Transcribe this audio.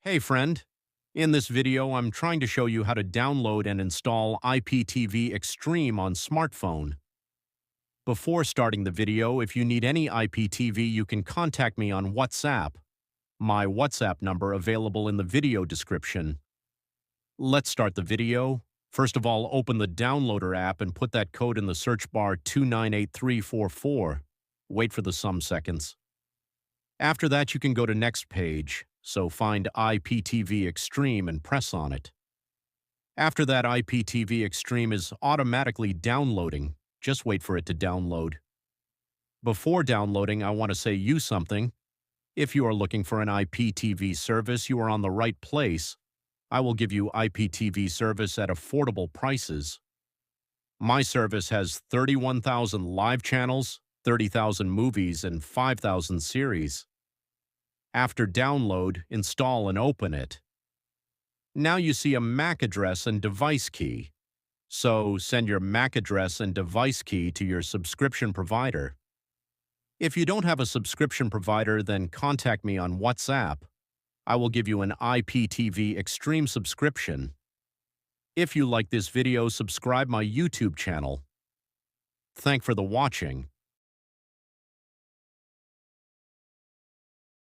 Hey friend, in this video I'm trying to show you how to download and install IPTV Extreme on smartphone. Before starting the video, if you need any IPTV you can contact me on WhatsApp. My WhatsApp number available in the video description. Let's start the video. First of all, open the downloader app and put that code in the search bar 298344. Wait for the some seconds. After that you can go to next page. So find IPTV Extreme and press on it. After that, IPTV Extreme is automatically downloading. Just wait for it to download. Before downloading, I want to say you something. If you are looking for an IPTV service, you are on the right place. I will give you IPTV service at affordable prices. My service has 31,000 live channels, 30,000 movies, and 5,000 series. After download, install and open it. Now you see a MAC address and device key. So send your MAC address and device key to your subscription provider. If you don't have a subscription provider, then contact me on WhatsApp. I will give you an IPTV Extreme subscription. If you like this video, subscribe my YouTube channel. Thank for the watching.